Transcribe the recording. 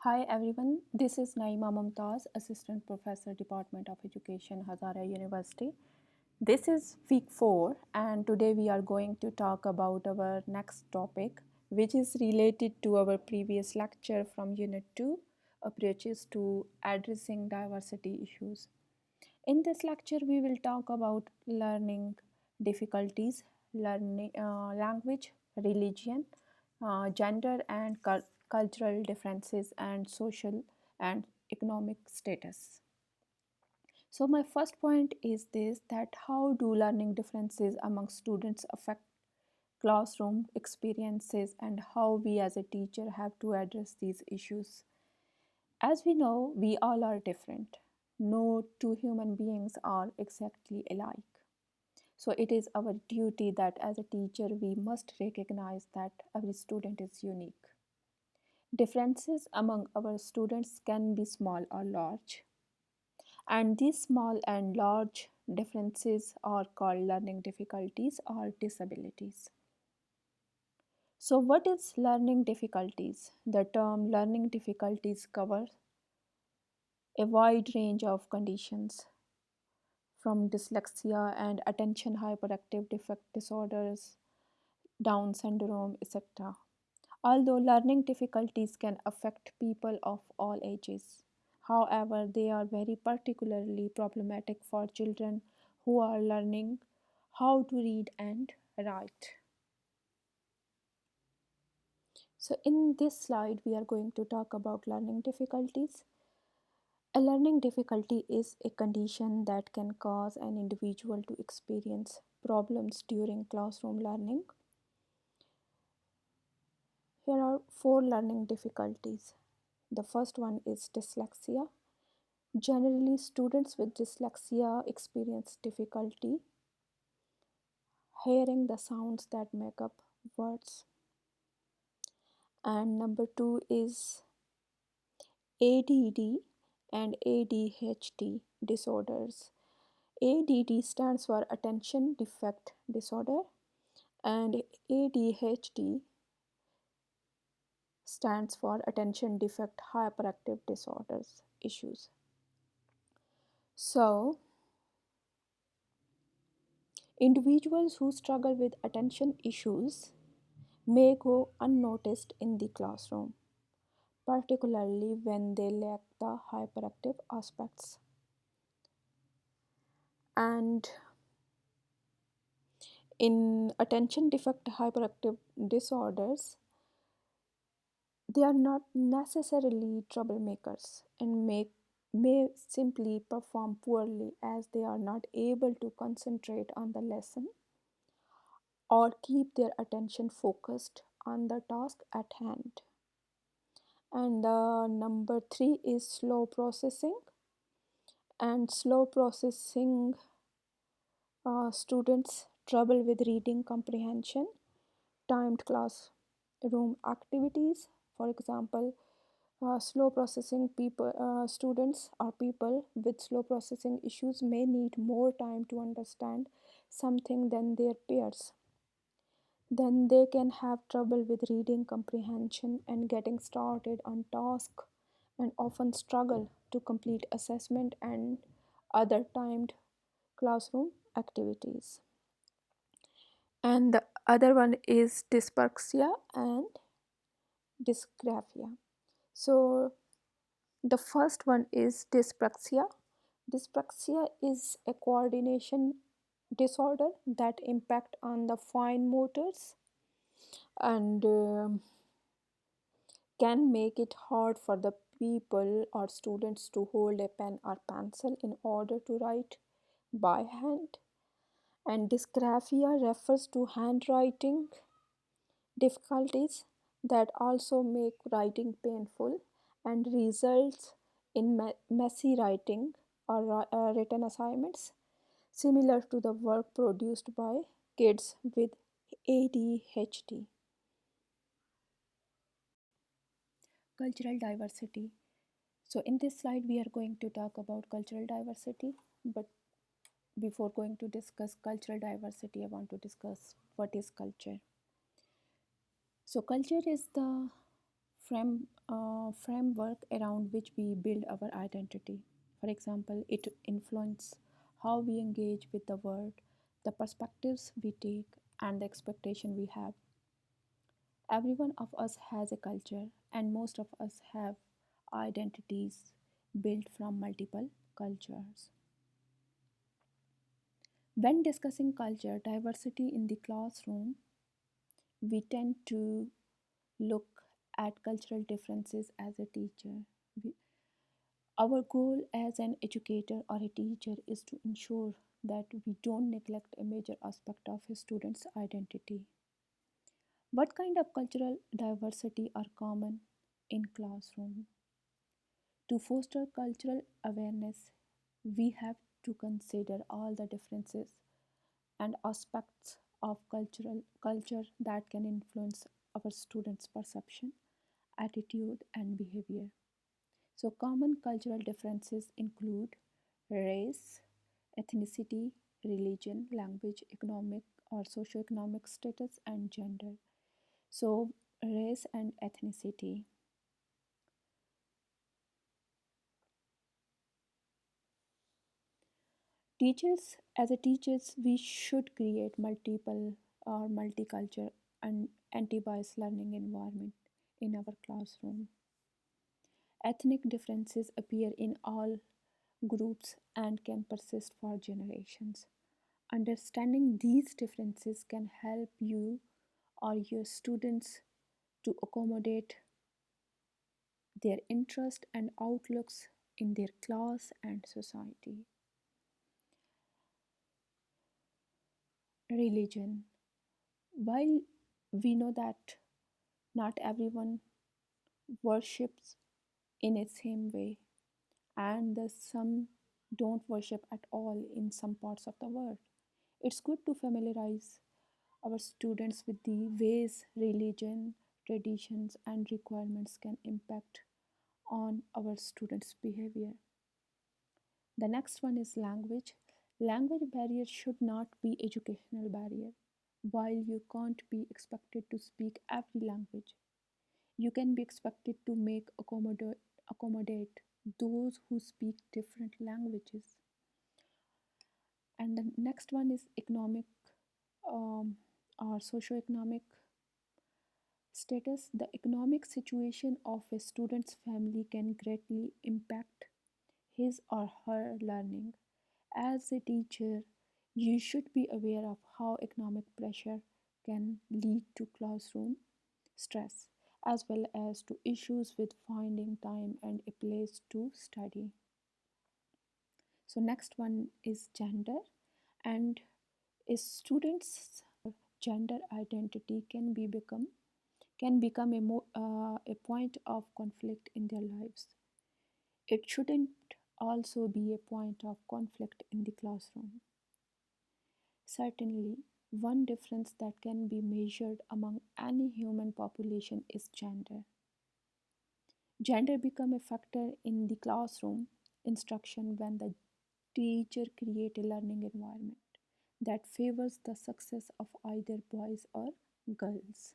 Hi everyone, this is Naima Mumtaz, Assistant Professor, Department of Education, Hazara University. This is week 4, and today we are going to talk about our next topic, which is related to our previous lecture from Unit 2, Approaches to Addressing Diversity Issues. In this lecture, we will talk about learning difficulties, language, religion, gender and cultural differences, and social and economic status. So my first point is this, that how do learning differences among students affect classroom experiences and how we as a teacher have to address these issues. As we know, we all are different. No two human beings are exactly alike. So it is our duty that as a teacher we must recognize that every student is unique. Differences among our students can be small or large, and these small and large differences are called learning difficulties or disabilities. So, what is learning difficulties? The term learning difficulties covers a wide range of conditions from dyslexia and attention hyperactive defect disorders, Down syndrome, etc. Although learning difficulties can affect people of all ages, however, they are very particularly problematic for children who are learning how to read and write. So, in this slide, we are going to talk about learning difficulties. A learning difficulty is a condition that can cause an individual to experience problems during classroom learning. Here are 4 learning difficulties. The first one is dyslexia. Generally, students with dyslexia experience difficulty hearing the sounds that make up words. And number 2 is ADD and ADHD disorders. ADD stands for Attention Defect Disorder, and ADHD stands for Attention Defect Hyperactive Disorders issues. So, individuals who struggle with attention issues may go unnoticed in the classroom, particularly when they lack the hyperactive aspects. And in attention defect hyperactive disorders, they are not necessarily troublemakers and may simply perform poorly as they are not able to concentrate on the lesson or keep their attention focused on the task at hand. And number 3 is slow processing. And slow processing students trouble with reading comprehension, timed classroom activities. For example, slow processing students or people with slow processing issues may need more time to understand something than their peers. Then they can have trouble with reading comprehension and getting started on task, and often struggle to complete assessment and other timed classroom activities. And the other one is dyspraxia and dysgraphia. So the first one is dyspraxia. Dyspraxia is a coordination disorder that impact on the fine motors and can make it hard for the people or students to hold a pen or pencil in order to write by hand. And dysgraphia refers to handwriting difficulties that also make writing painful and results in messy writing or written assignments, similar to the work produced by kids with ADHD. Cultural diversity. So in this slide we are going to talk about cultural diversity, but before going to discuss cultural diversity, I want to discuss what is culture. So culture is the framework around which we build our identity. For example, it influences how we engage with the world, the perspectives we take, and the expectation we have. Every one of us has a culture, and most of us have identities built from multiple cultures. When discussing culture diversity in the classroom, we tend to look at cultural differences as a teacher. We, our goal as an educator or a teacher is to ensure that we don't neglect a major aspect of a student's identity. What kind of cultural diversity are common in classroom? To foster cultural awareness, we have to consider all the differences and aspects of cultural culture that can influence our students' perception, attitude, and behavior. So, common cultural differences include race, ethnicity, religion, language, economic or socioeconomic status, and gender. So, race and ethnicity. Teachers, as a teachers, we should create multiple or multicultural and anti-bias learning environment in our classroom. Ethnic differences appear in all groups and can persist for generations. Understanding these differences can help you or your students to accommodate their interests and outlooks in their class and society. Religion. While we know that not everyone worships in a same way, and the some don't worship at all in some parts of the world, it's good to familiarize our students with the ways religion, traditions, and requirements can impact on our students' behavior. The next one is language. Language barrier should not be educational barrier. While you can't be expected to speak every language, you can be expected to make accommodate those who speak different languages. And the next one is economic or socioeconomic status. The economic situation of a student's family can greatly impact his or her learning. As a teacher, you should be aware of how economic pressure can lead to classroom stress, as well as to issues with finding time and a place to study. So next one is gender, and a student's gender identity can become a point of conflict in their lives. It shouldn't also be a point of conflict in the classroom. Certainly, one difference that can be measured among any human population is gender. Gender become a factor in the classroom instruction when the teacher create a learning environment that favors the success of either boys or girls.